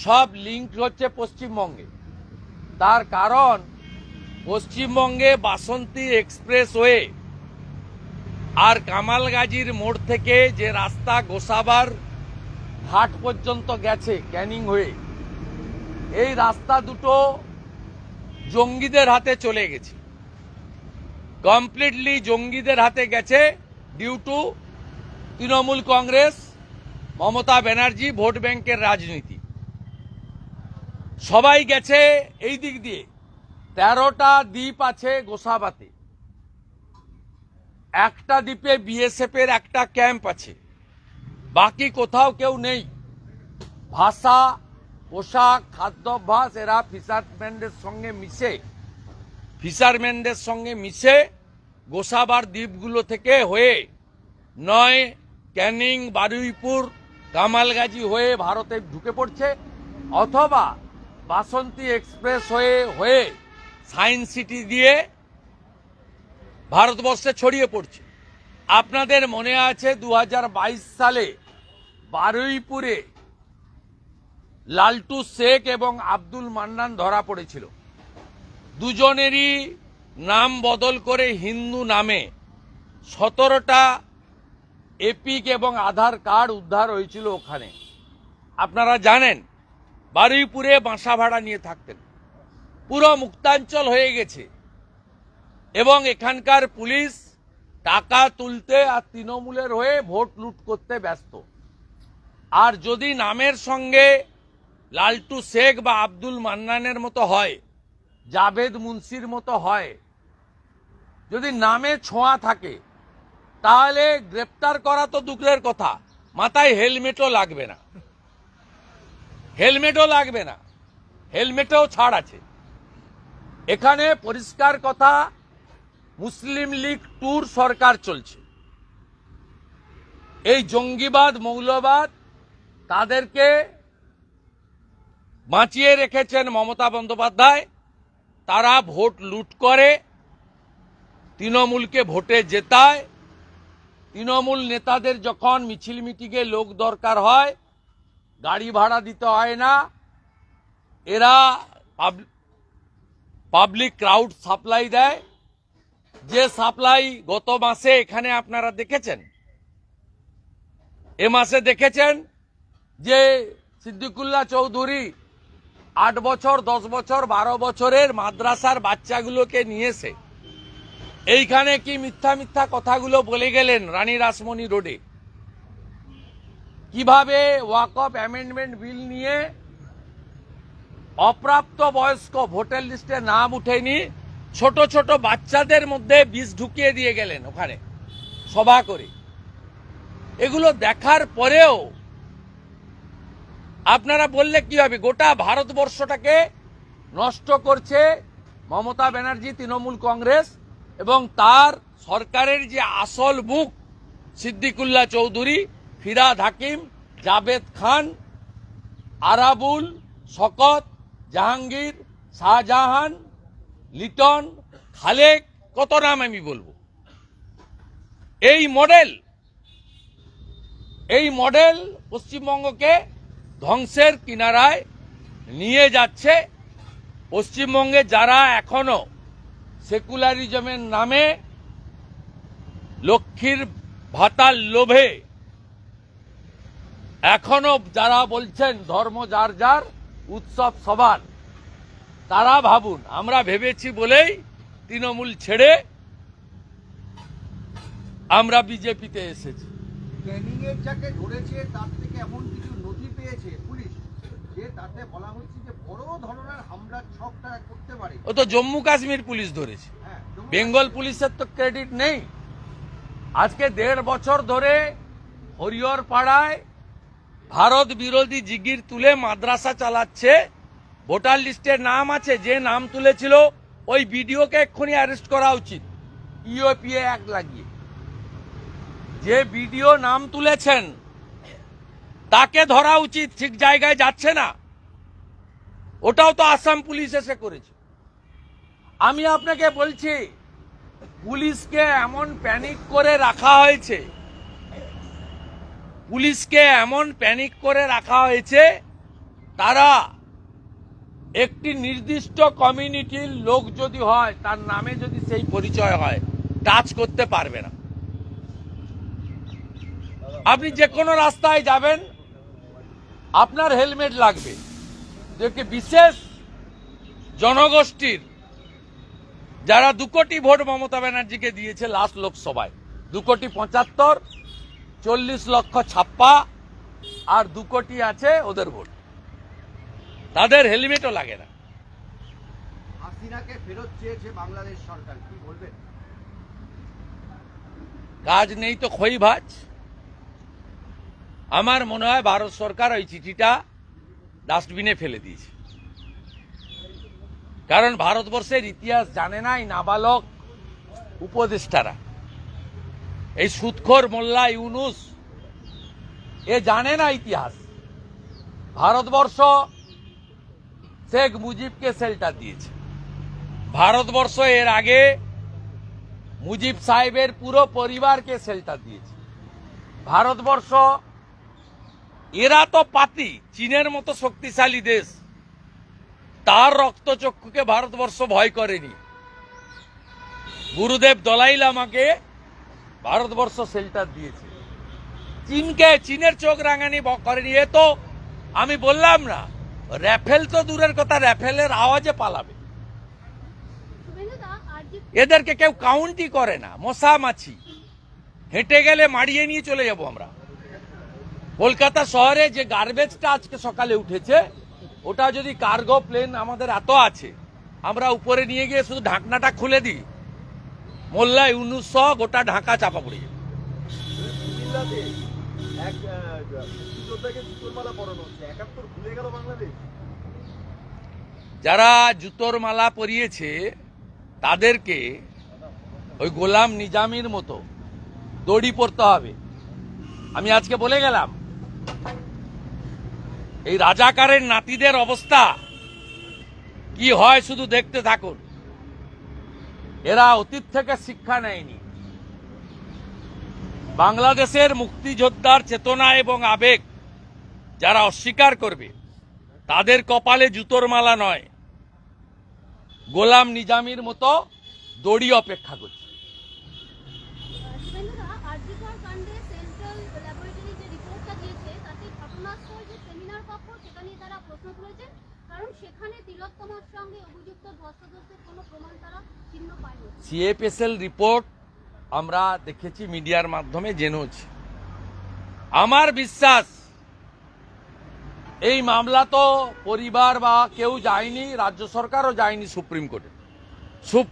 সব লিঙ্ক হচ্ছে পশ্চিমবঙ্গে। তার কারণ পশ্চিমবঙ্গে বাসন্তী এক্সপ্রেসওয়ে আর কামালগাজীর মোড় থেকে যে রাস্তা গোসাবার ঘাট পর্যন্ত গেছে ক্যানিং হয়ে, এই রাস্তা দুটো জঙ্গিদের হাতে চলে গেছে, কমপ্লিটলি জঙ্গিদের হাতে গেছে due to Trinamool Congress, Mamata Banerjee vote ব্যাংকের রাজনীতি। সবাই গেছে এই দিক দিয়ে। 13টা দ্বীপ আছে গোসাবাতে, একটা দ্বীপে বিএসএফ এর একটা ক্যাম্প আছে, বাকি কোথাও কেউ নেই। ভাষা, পোশাক, খাদ্যাভ্যাস এরা ফিশারম্যানদের সঙ্গে মিশে গোসাবার দ্বীপগুলো থেকে হয়ে নয় ক্যানিং, বারুইপুর, কামালগাজী হয়ে ভারতে ঢুকে পড়ছে, অথবা বাসন্তী এক্সপ্রেস হয়ে সায়েন্স সিটি দিয়ে ভারতবর্ষে ছড়িয়ে পড়ছে। আপনাদের মনে আছে 2022 সালে বারুইপুরে লালটু শেখ এবং আব্দুল মান্নান ধরা পড়েছিল। দুজনেরই নাম বদল করে হিন্দু নামে 17টা এপিক এবং আধার কার্ড উদ্ধার হয়েছিল ওখানে। আপনারা জানেন বারুইপুরে বাসা ভাড়া নিয়ে থাকতেন, পুরো মুক্তাঞ্চল হয়ে গেছে এবং এখানকার পুলিশ টাকা তুলতে আর তৃণমূলের হয়ে ভোট লুট করতে ব্যস্ত। আর যদি নামের সঙ্গে লালটু শেখ বা আব্দুল মান্নানের মতো হয়, জাভেদ মুন্সির মতো হয়, যদি নামে ছোঁয়া থাকে, তাহলে গ্রেপ্তার করা তো দূরের কথা, মাথায় হেলমেটও লাগবে না, হেলমেটেও ছাড় আছে। এখানে পরিষ্কার কথা, মুসলিম লীগ ট্যুর সরকার চলছে। এই জঙ্গিবাদ, মৌলবাদ তাদেরকে বাঁচিয়ে রেখেছেন মমতা বন্দ্যোপাধ্যায়। তারা ভোট লুট করে, তৃণমূলকে ভোটে জেতায়। তৃণমূল নেতাদের যখন মিছিল মিটিংয়ে লোক দরকার হয়, গাড়ি ভাড়া দিতে হয় না, এরা পাবলিক ক্রাউড সাপ্লাই দেয়। যে সাপ্লাই গত মাসে এখানে আপনারা দেখেছেন, এ মাসে দেখেছেন যে সিদ্দিকুল্লাহ চৌধুরী 8 বছর, 10 বছর, 12 বছরের মাদ্রাসার বাচ্চাগুলোকে নিয়েছে এইখানে কি মিথ্যা মিথ্যা কথাগুলো বলে গেলেন রানী রাসমণি রোডে। কিভাবে ওয়াকফ অ্যামেন্ডমেন্ট বিল নিয়ে অপ্রাপ্ত বয়স্ক, ভোটার লিস্টে নাম উঠেনি, ছোট ছোট বাচ্চাদের মধ্যে বিষ ঢুকিয়ে দিয়ে গেলেন ওখানে সভা করে। এগুলো দেখার পরেও আপনারা বললে কি হবে? গোটা ভারতবর্ষটাকে নষ্ট করছে মমতা ব্যানার্জি, তৃণমূল কংগ্রেস এবং তার সরকারের যে আসল মুখ সিদ্দিকুল্লাহ চৌধুরী, ফিরহাদ হাকিম, জাভেদ খান, আরাবুল, শকত, জাহাঙ্গীর, শাহজাহান, লিটন, খালেক, কত নাম আমি বলবো। এই মডেল পশ্চিমবঙ্গকে ধ্বংসের কিনারায় নিয়ে যাচ্ছে। পশ্চিমবঙ্গে যারা এখনো সেকুলারিজমের নামে লক্ষ্মীর ভাতার লোভে এখনো যারা বলছেন ধর্ম যার যার, উৎসব সবার, তারা ভাবুন আমরা ভেবেছি বলেই তৃণমূল ছেড়ে আমরা বিজেপিতে এসেছি। ক্যানিংয়ের যাকে ধরেছে তার থেকে এমন কিছু নথি পেয়েছে পুলিশ যে তাতে বলা হচ্ছে যে বড় ধরনের হামলার ছক তারা করতে পারে। ও তো জম্মু কাশ্মীর পুলিশ ধরেছে, বেঙ্গল পুলিশের তো ক্রেডিট নেই। আজকে 1.5 বছর ধরে হরিহর পাড়ায় ভারত বিরোধী জিগির তুলে মাদ্রাসা চালাচ্ছে। ভোটার লিস্টের নাম আছে, যে নাম তুলেছিল ওই বিডিওকে এক্ষুনি অ্যারেস্ট করা উচিত, ইউএপিএ অ্যাক্ট লাগিয়ে। যে বিডিও নাম তুলেছেন তাকে ধরা উচিত, ঠিক জায়গায় যাচ্ছে না। ওটাও তো আসাম পুলিশ এসে করেছে। আমি আপনাকে বলছি, পুলিশকে এমন প্যানিক করে রাখা হয়েছে, তারা একটি নির্দিষ্ট কমিউনিটির লোক যদি হয়, তার নামে যদি সেই পরিচয় হয়, টাচ করতে পারবে না। আপনি যে কোনো রাস্তায় যাবেন, আপনার হেলমেট লাগবে। যে বিশেষ জনগোষ্ঠীর যারা 2 কোটি ভোট মমতা ব্যানার্জিকে দিয়েছে লাস্ট লোকসভায়, 2,75,00,000, 40 লক্ষ ছাপ্পা, আর 2 কোটি আছে ওদের ভোট, তাদের হেলমেটও লাগে না। হাসিনাকে ফেরত চেয়েছে বাংলাদেশ সরকার, কি বলবেন? কাজ নেই তো খই ভাজ। আমার মনে হয় ভারত সরকার ওই চিঠিটা ডাস্টবিনে ফেলে দিয়েছে। কারণ ভারতবর্ষের ইতিহাস জানে না এই নাবালক উপদেষ্টারা। এই সুদখোর মোল্লা ইউনুস এ জানে না ইতিহাস। ভারতবর্ষ শেখ মুজিবকে শেল্টার দিয়েছে। ভারতবর্ষ এর আগে মুজিব সাহেবের পুরো পরিবারকে শেল্টার দিয়েছে। ভারতবর্ষ, এরা তো পাতি, চীনের মতো শক্তিশালী দেশ, তার রক্তচক্ষুকে ভারতবর্ষ ভয় করেনি। গুরুদেব দলাই লামাকে ভারতবর্ষ শেল্টার দিয়েছে। চীনের চোখ রাঙানি করেনি। এ তো আমি বললাম না, রাফেল তো দূরের কথা, রাফেলের আওয়াজে পালাবে। এদেরকে কেউ কাউন্টই করে না, মশা মাছি। হেঁটে গেলে মারিয়ে নিয়ে চলে যাব আমরা। কলকাতা শহরে যে গার্বেজটা আজকে সকালে উঠেছে, ওটা যদি কার্গো প্লেন আমাদের এত আছে, আমরা উপরে নিয়ে গিয়ে শুধু ঢাকনাটা খুলে দিই, মোল্লা ইউনুস সহ গোটা ঢাকা চাপা পড়ে যাবে। যারা জুতোর মালা পরিয়েছে তাদেরকে ওই গোলাম নিজামীর মতো দড়ি পড়তে হবে। আমি আজকে বলে গেলাম, এই রাজাকারের নাতিদের অবস্থা কি হয় শুধু দেখতে থাকুন। এরা অতীত থেকে শিক্ষা নেয়নি। বাংলাদেশের মুক্তিযোদ্ধার চেতনা এবং আবেগ যারা অস্বীকার করবে, তাদের কপালে জুতোর মালা নয়, গোলাম নিজামীর মতো দড়ি অপেক্ষা করছে। সিএফএসএল রিপোর্ট আমরা দেখেছি, মিডিয়ার মাধ্যমে জেনেছি। আমার বিশ্বাস এই মামলা তো পরিবার বা কেউ যায়নি, রাজ্য সরকারও যায়নি সুপ্রিম কোর্টে।